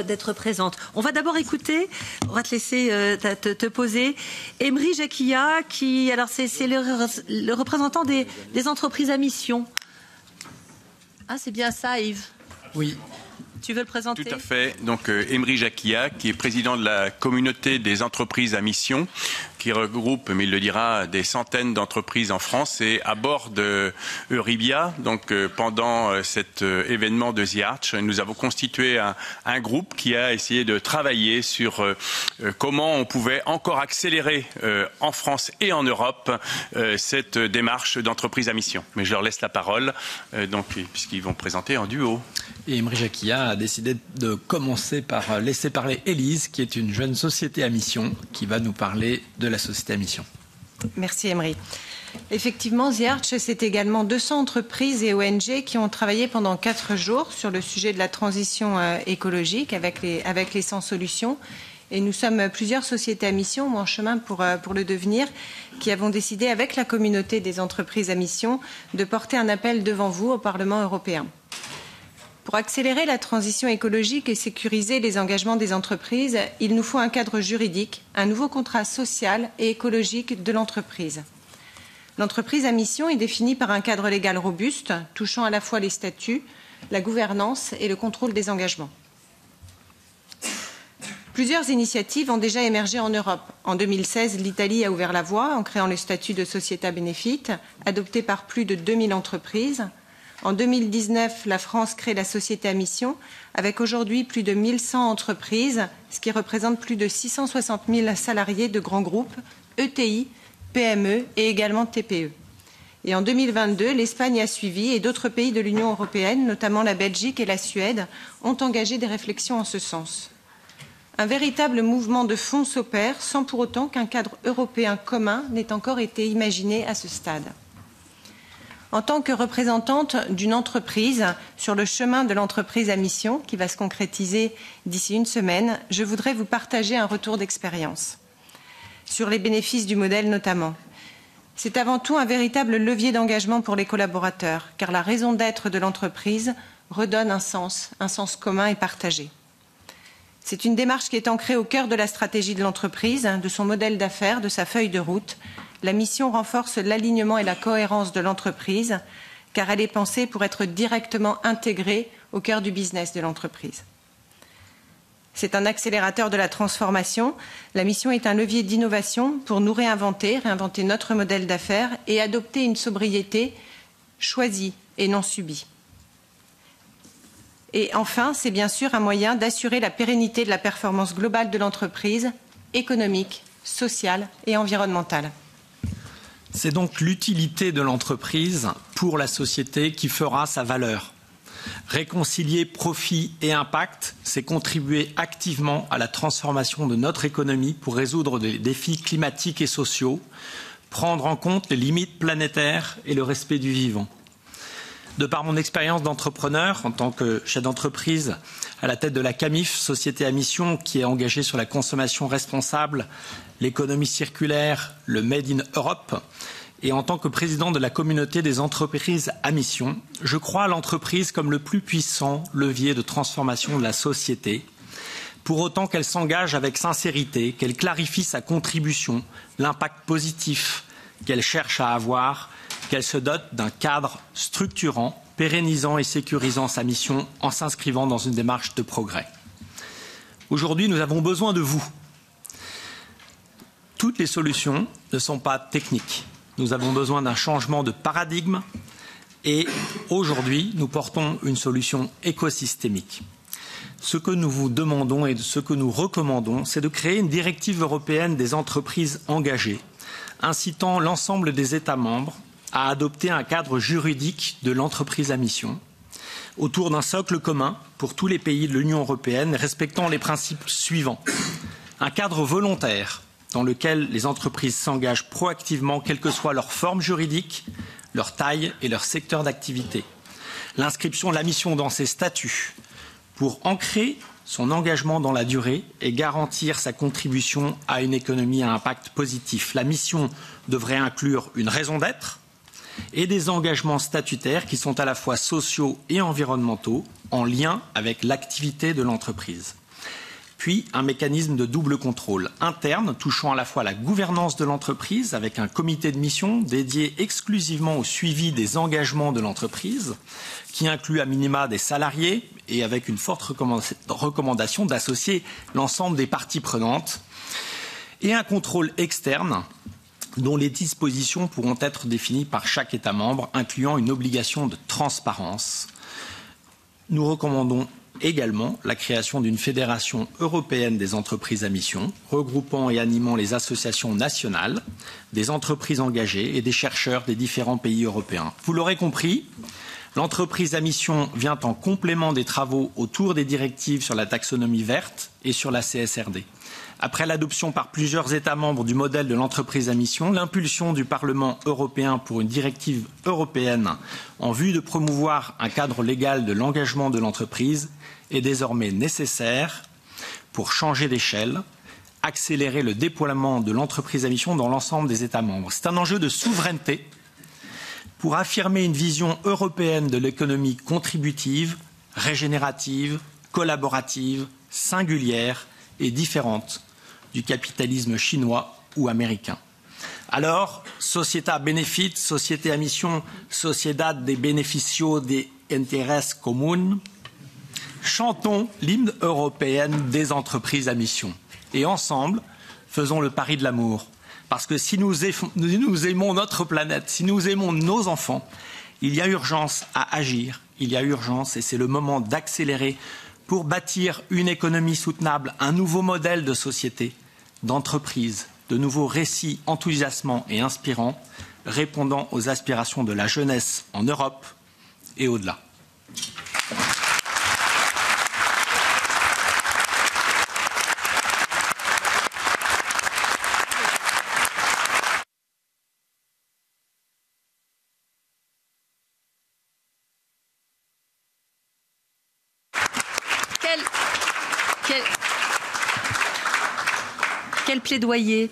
D'être présente. On va d'abord écouter, on va te laisser te poser, Emery Jacquia, qui, alors c'est le représentant des entreprises à mission. Ah, c'est bien ça, Yves? Oui. Tu veux le présenter? Tout à fait. Donc, Emery Jacquia, qui est président de la communauté des entreprises à mission, qui regroupe, mais il le dira, des centaines d'entreprises en France, et à bord de Euribia. Donc, pendant cet événement de The Arch, nous avons constitué un groupe qui a essayé de travailler sur comment on pouvait encore accélérer en France et en Europe cette démarche d'entreprise à mission. Mais je leur laisse la parole, puisqu'ils vont présenter en duo. Et Emery Jacquia a décidé de commencer par laisser parler Élise, qui est une jeune société à mission, qui va nous parler de la société à mission. Merci Emery. Effectivement, The Arch, c'est également 200 entreprises et ONG qui ont travaillé pendant 4 jours sur le sujet de la transition écologique avec les 100 solutions. Et nous sommes plusieurs sociétés à mission ou en chemin pour le devenir qui avons décidé avec la communauté des entreprises à mission de porter un appel devant vous au Parlement européen. Pour accélérer la transition écologique et sécuriser les engagements des entreprises, il nous faut un cadre juridique, un nouveau contrat social et écologique de l'entreprise. L'entreprise à mission est définie par un cadre légal robuste, touchant à la fois les statuts, la gouvernance et le contrôle des engagements. Plusieurs initiatives ont déjà émergé en Europe. En 2016, l'Italie a ouvert la voie en créant le statut de società benefit, adopté par plus de 2000 entreprises. En 2019, la France crée la société à mission, avec aujourd'hui plus de 1100 entreprises, ce qui représente plus de 660 000 salariés de grands groupes, ETI, PME et également TPE. Et en 2022, l'Espagne a suivi et d'autres pays de l'Union européenne, notamment la Belgique et la Suède, ont engagé des réflexions en ce sens. Un véritable mouvement de fond s'opère sans pour autant qu'un cadre européen commun n'ait encore été imaginé à ce stade. En tant que représentante d'une entreprise sur le chemin de l'entreprise à mission qui va se concrétiser d'ici une semaine, je voudrais vous partager un retour d'expérience sur les bénéfices du modèle notamment. C'est avant tout un véritable levier d'engagement pour les collaborateurs, car la raison d'être de l'entreprise redonne un sens commun et partagé. C'est une démarche qui est ancrée au cœur de la stratégie de l'entreprise, de son modèle d'affaires, de sa feuille de route. La mission renforce l'alignement et la cohérence de l'entreprise, car elle est pensée pour être directement intégrée au cœur du business de l'entreprise. C'est un accélérateur de la transformation. La mission est un levier d'innovation pour nous réinventer notre modèle d'affaires et adopter une sobriété choisie et non subie. Et enfin, c'est bien sûr un moyen d'assurer la pérennité de la performance globale de l'entreprise, économique, sociale et environnementale. C'est donc l'utilité de l'entreprise pour la société qui fera sa valeur. Réconcilier profit et impact, c'est contribuer activement à la transformation de notre économie pour résoudre des défis climatiques et sociaux, prendre en compte les limites planétaires et le respect du vivant. De par mon expérience d'entrepreneur, en tant que chef d'entreprise à la tête de la CAMIF, société à mission qui est engagée sur la consommation responsable, l'économie circulaire, le Made in Europe, et en tant que président de la communauté des entreprises à mission, je crois à l'entreprise comme le plus puissant levier de transformation de la société, pour autant qu'elle s'engage avec sincérité, qu'elle clarifie sa contribution, l'impact positif qu'elle cherche à avoir, qu'elle se dote d'un cadre structurant, pérennisant et sécurisant sa mission en s'inscrivant dans une démarche de progrès. Aujourd'hui, nous avons besoin de vous. Toutes les solutions ne sont pas techniques. Nous avons besoin d'un changement de paradigme et aujourd'hui, nous portons une solution écosystémique. Ce que nous vous demandons et ce que nous recommandons, c'est de créer une directive européenne des entreprises engagées, incitant l'ensemble des États membres à adopter un cadre juridique de l'entreprise à mission autour d'un socle commun pour tous les pays de l'Union européenne respectant les principes suivants. Un cadre volontaire dans lequel les entreprises s'engagent proactivement, quelle que soit leur forme juridique, leur taille et leur secteur d'activité. L'inscription de la mission dans ses statuts pour ancrer son engagement dans la durée et garantir sa contribution à une économie à impact positif. La mission devrait inclure une raison d'être, et des engagements statutaires qui sont à la fois sociaux et environnementaux en lien avec l'activité de l'entreprise. Puis un mécanisme de double contrôle interne touchant à la fois la gouvernance de l'entreprise avec un comité de mission dédié exclusivement au suivi des engagements de l'entreprise qui inclut à minima des salariés et avec une forte recommandation d'associer l'ensemble des parties prenantes et un contrôle externe dont les dispositions pourront être définies par chaque État membre, incluant une obligation de transparence. Nous recommandons également la création d'une fédération européenne des entreprises à mission, regroupant et animant les associations nationales, des entreprises engagées et des chercheurs des différents pays européens. Vous l'aurez compris, l'entreprise à mission vient en complément des travaux autour des directives sur la taxonomie verte et sur la CSRD. Après l'adoption par plusieurs États membres du modèle de l'entreprise à mission, l'impulsion du Parlement européen pour une directive européenne en vue de promouvoir un cadre légal de l'engagement de l'entreprise est désormais nécessaire pour changer d'échelle, accélérer le déploiement de l'entreprise à mission dans l'ensemble des États membres. C'est un enjeu de souveraineté pour affirmer une vision européenne de l'économie contributive, régénérative, collaborative, singulière et différente du capitalisme chinois ou américain. Alors, Società Benefit, société à mission, Sociedad de Beneficio de Interés Común, chantons l'hymne européen des entreprises à mission. Et ensemble, faisons le pari de l'amour. Parce que si nous aimons notre planète, si nous aimons nos enfants, il y a urgence à agir, il y a urgence et c'est le moment d'accélérer pour bâtir une économie soutenable, un nouveau modèle de société, d'entreprise, de nouveaux récits enthousiasmants et inspirants, répondant aux aspirations de la jeunesse en Europe et au-delà. Quel plaidoyer.